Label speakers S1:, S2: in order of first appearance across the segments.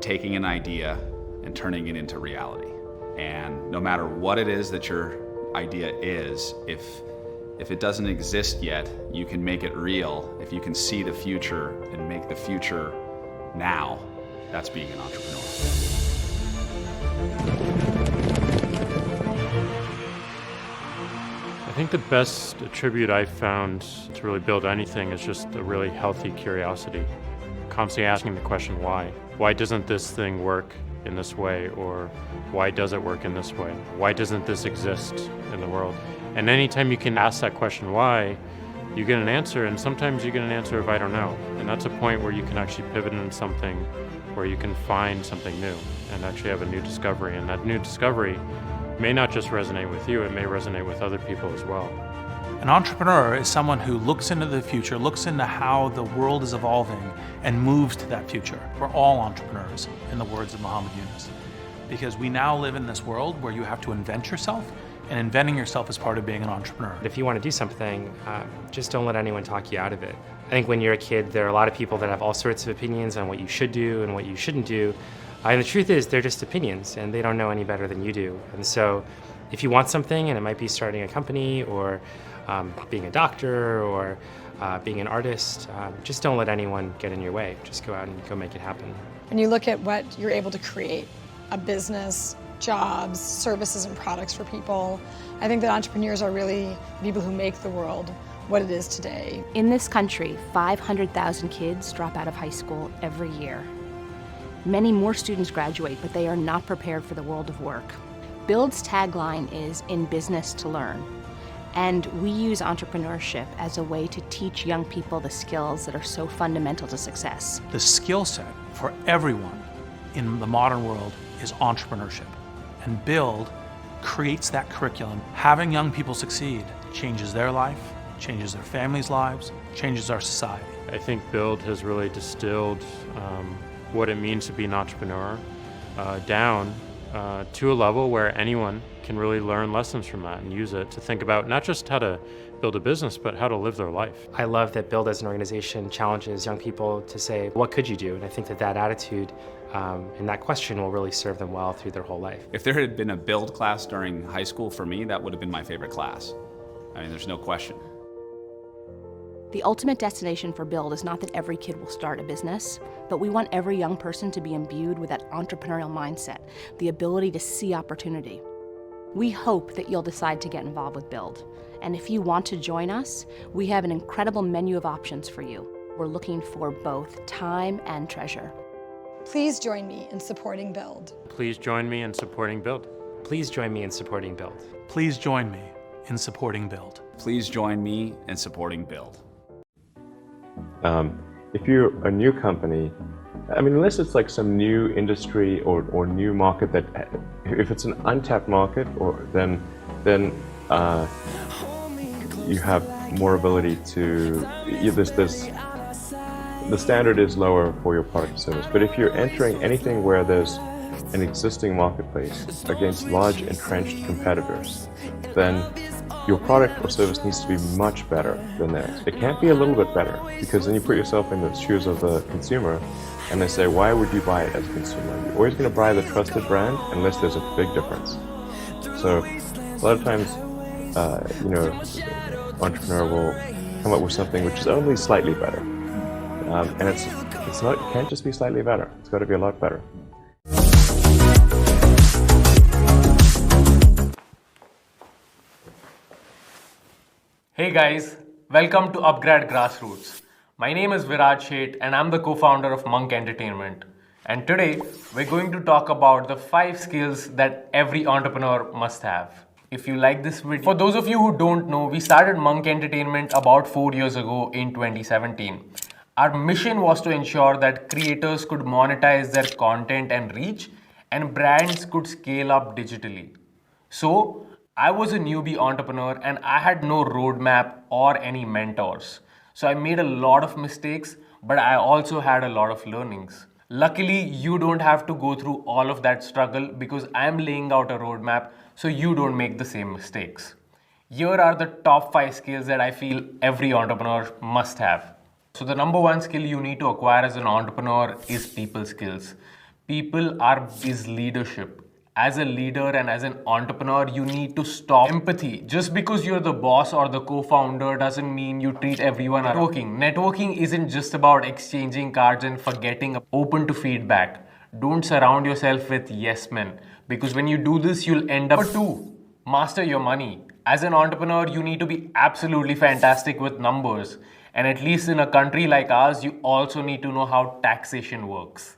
S1: taking an idea and turning it into reality. And no matter what it is that your idea is, if it doesn't exist yet, you can make it real. If you can see the future and make the future now, that's being an entrepreneur.
S2: I think the best attribute I've found to really build anything is just a really healthy curiosity. Constantly asking the question, why? Why doesn't this thing work in this way? Or why does it work in this way? Why doesn't this exist in the world? And anytime you can ask that question, why, you get an answer, and sometimes you get an answer of I don't know. And that's a point where you can actually pivot into something where you can find something new and actually have a new discovery. And that new discovery may not just resonate with you, it may resonate with other people as well.
S3: An entrepreneur is someone who looks into the future, looks into how the world is evolving, and moves to that future. We're all entrepreneurs, in the words of Muhammad Yunus, because we now live in this world where you have to invent yourself, and inventing yourself is part of being an entrepreneur.
S4: If you want to do something, just don't let anyone talk you out of it. I think when you're a kid, there are a lot of people that have all sorts of opinions on what you should do and what you shouldn't do. And the truth is, they're just opinions, and they don't know any better than you do. And so if you want something, and it might be starting a company, or being a doctor, or being an artist, just don't let anyone get in your way. Just go out and go make it happen.
S5: When you look at what you're able to create, a business, jobs, services, and products for people, I think that entrepreneurs are really people who make the world what it is today.
S6: In this country, 500,000 kids drop out of high school every year. Many more students graduate, but they are not prepared for the world of work. Build's tagline is "In business to learn." And we use entrepreneurship as a way to teach young people the skills that are so fundamental to success.
S3: The skill set for everyone in the modern world is entrepreneurship. And Build creates that curriculum. Having young people succeed changes their life, changes their families' lives, changes our society.
S2: I think Build has really distilled what it means to be an entrepreneur down to a level where anyone can really learn lessons from that and use it to think about not just how to build a business, but how to live their life.
S4: I love that Build as an organization challenges young people to say, what could you do? And I think that that attitude and that question will really serve them well through their whole life.
S1: If there had been a Build class during high school, for me, that would have been my favorite class. I mean, there's no question.
S6: The ultimate destination for Build is not that every kid will start a business, but we want every young person to be imbued with that entrepreneurial mindset, the ability to see opportunity. We hope that you'll decide to get involved with Build. And if you want to join us, we have an incredible menu of options for you. We're looking for both time and treasure.
S5: Please join me in supporting Build.
S2: Please join me in supporting Build.
S4: Please join me in supporting Build.
S3: Please join me in supporting Build.
S1: Please join me in supporting Build.
S7: If you're a new company, I mean, unless it's like some new industry or new market that, if it's an untapped market, or then you have more ability to, the standard is lower for your product or service. But if you're entering anything where there's an existing marketplace against large entrenched competitors, then your product or service needs to be much better than theirs. It can't be a little bit better, because then you put yourself in the shoes of the consumer and they say, why would you buy it as a consumer? You're always going to buy the trusted brand unless there's a big difference. So a lot of times, entrepreneur will come up with something which is only slightly better. And it can't just be slightly better. It's got to be a lot better.
S8: Hey guys, welcome to Upgrade Grassroots. My name is Viraj Sheth and I'm the co-founder of Monk Entertainment. And today we're going to talk about the 5 skills that every entrepreneur must have. If you like this video, for those of you who don't know, we started Monk Entertainment about 4 years ago in 2017. Our mission was to ensure that creators could monetize their content and reach, and brands could scale up digitally. So, I was a newbie entrepreneur and I had no roadmap or any mentors. So I made a lot of mistakes, but I also had a lot of learnings. Luckily, you don't have to go through all of that struggle because I'm laying out a roadmap so you don't make the same mistakes. Here are the top 5 skills that I feel every entrepreneur must have. So the number 1 skill you need to acquire as an entrepreneur is people skills. People is leadership. As a leader and as an entrepreneur, you need to stop empathy. Just because you're the boss or the co-founder doesn't mean you treat everyone networking. Networking isn't just about exchanging cards and forgetting open to feedback. Don't surround yourself with yes men, because when you do this, you'll end up. Number 2, master your money. As an entrepreneur, you need to be absolutely fantastic with numbers. And at least in a country like ours, you also need to know how taxation works.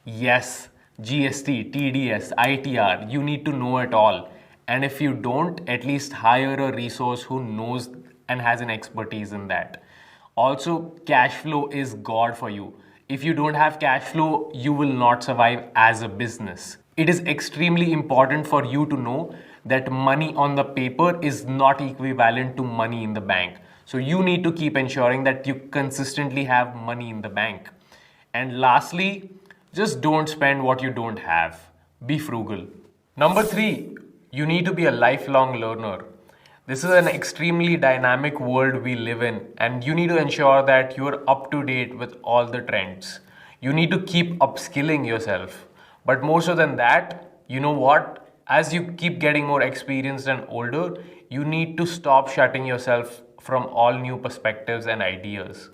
S8: Yes, GST, TDS, ITR, you need to know it all. And if you don't, at least hire a resource who knows and has an expertise in that. Also, cash flow is God for you. If you don't have cash flow, you will not survive as a business. It is extremely important for you to know that money on the paper is not equivalent to money in the bank. So you need to keep ensuring that you consistently have money in the bank. And lastly, just don't spend what you don't have. Be frugal. Number 3, you need to be a lifelong learner. This is an extremely dynamic world we live in, and you need to ensure that you're up to date with all the trends. You need to keep upskilling yourself. But more so than that, you know what? As you keep getting more experienced and older, you need to stop shutting yourself from all new perspectives and ideas.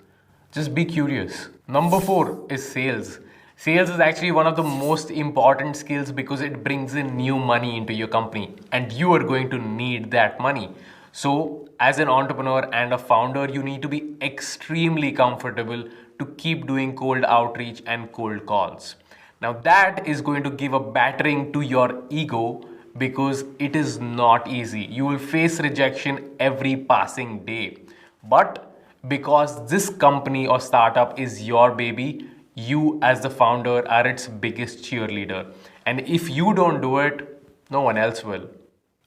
S8: Just be curious. Number 4 is sales. Sales is actually one of the most important skills because it brings in new money into your company and you are going to need that money. So as an entrepreneur and a founder, you need to be extremely comfortable to keep doing cold outreach and cold calls. Now that is going to give a battering to your ego because it is not easy. You will face rejection every passing day. But because this company or startup is your baby, you as the founder are its biggest cheerleader. And if you don't do it, no one else will.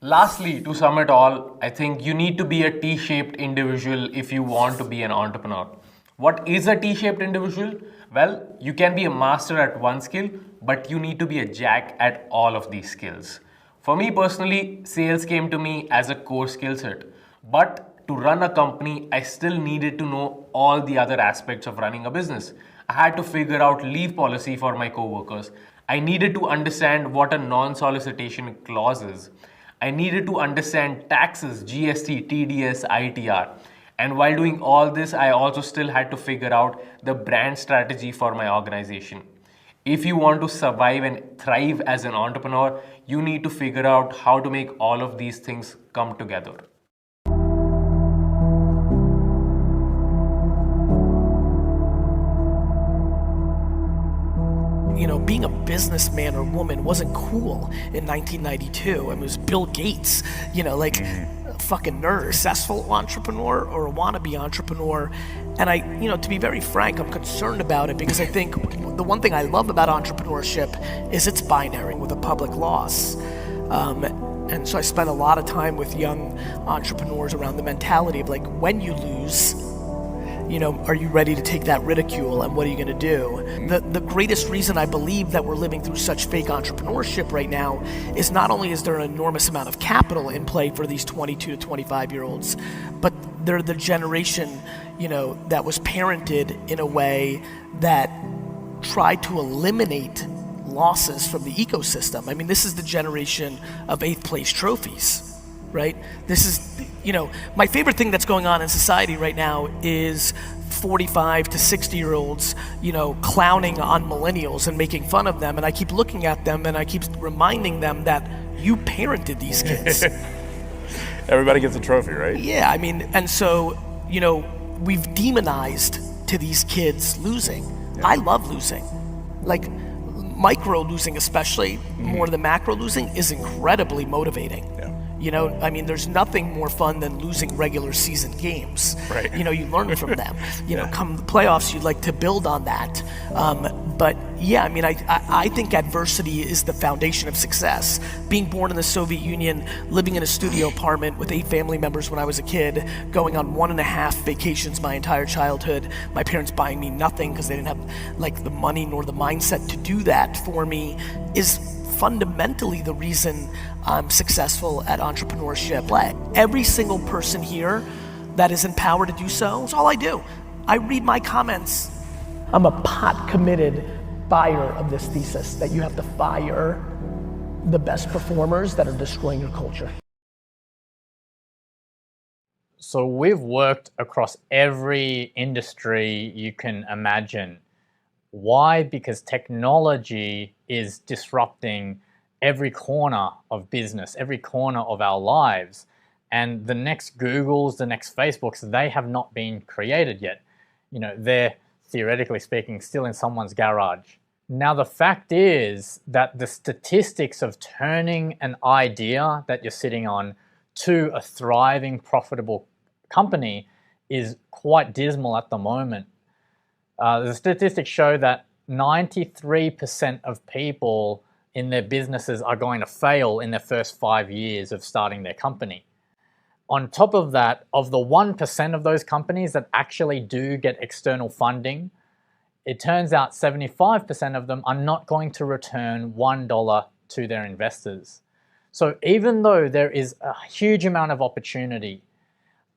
S8: Lastly, to sum it all, I think you need to be a T-shaped individual if you want to be an entrepreneur. What is a T-shaped individual? Well, you can be a master at one skill, but you need to be a jack at all of these skills. For me personally, sales came to me as a core skill set. But to run a company, I still needed to know all the other aspects of running a business. I had to figure out leave policy for my coworkers. I needed to understand what a non-solicitation clause is. I needed to understand taxes, GST, TDS, ITR. And while doing all this, I also still had to figure out the brand strategy for my organization. If you want to survive and thrive as an entrepreneur, you need to figure out how to make all of these things come together.
S9: You know, being a businessman or woman wasn't cool in 1992. It was Bill Gates, you know, like a fucking nerd, successful entrepreneur or a wannabe entrepreneur. And to be very frank, I'm concerned about it because I think the one thing I love about entrepreneurship is it's binary with a public loss. And so I spent a lot of time with young entrepreneurs around the mentality of like, when you lose, are you ready to take that ridicule and what are you going to do? The greatest reason I believe that we're living through such fake entrepreneurship right now is not only is there an enormous amount of capital in play for these 22 to 25 year olds, but they're the generation, that was parented in a way that tried to eliminate losses from the ecosystem. I mean, this is the generation of 8th place trophies. Right? This is, my favorite thing that's going on in society right now is 45 to 60-year-olds, clowning on millennials and making fun of them. And I keep looking at them and I keep reminding them that you parented these kids.
S10: Everybody gets a trophy, right?
S9: Yeah, I mean, and so, we've demonized to these kids losing. Yeah. I love losing. Like, micro losing especially, more than macro losing, is incredibly motivating. Yeah. There's nothing more fun than losing regular season games.
S10: Right.
S9: You learn from them. Come the playoffs, you'd like to build on that. But yeah, I think adversity is the foundation of success. Being born in the Soviet Union, living in a studio apartment with 8 family members when I was a kid, going on 1.5 vacations my entire childhood, my parents buying me nothing because they didn't have the money nor the mindset to do that for me, is fundamentally the reason I'm successful at entrepreneurship. Every single person here that is empowered to do so, it's all I do. I read my comments. I'm a pot-committed buyer of this thesis, that you have to fire the best performers that are destroying your culture.
S11: So we've worked across every industry you can imagine. Why? Because technology is disrupting every corner of business, every corner of our lives. And the next Googles, the next Facebooks, they have not been created yet. You know, they're, theoretically speaking, still in someone's garage. Now, the fact is that the statistics of turning an idea that you're sitting on to a thriving, profitable company is quite dismal at the moment. The statistics show that 93% of people in their businesses are going to fail in their first 5 years of starting their company. On top of that, of the 1% of those companies that actually do get external funding, it turns out 75% of them are not going to return $1 to their investors. So even though there is a huge amount of opportunity,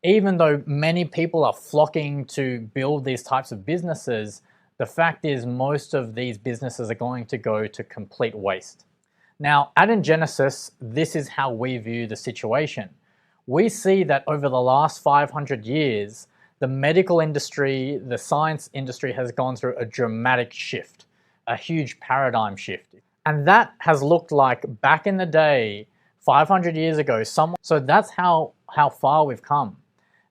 S11: even though many people are flocking to build these types of businesses, the fact is most of these businesses are going to go to complete waste. Now, at Ingenesis, this is how we view the situation. We see that over the last 500 years, the medical industry, the science industry has gone through a dramatic shift, a huge paradigm shift. And that has looked like back in the day, 500 years ago, so that's how far we've come.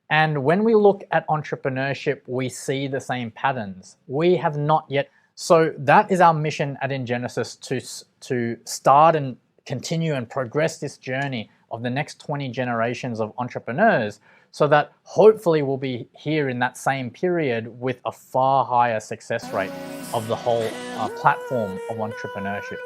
S11: And when we look at entrepreneurship, we see the same patterns. We have not yet. So that is our mission at Ingenesis, to start and continue and progress this journey of the next 20 generations of entrepreneurs, so that hopefully we'll be here in that same period with a far higher success rate of the whole platform of entrepreneurship.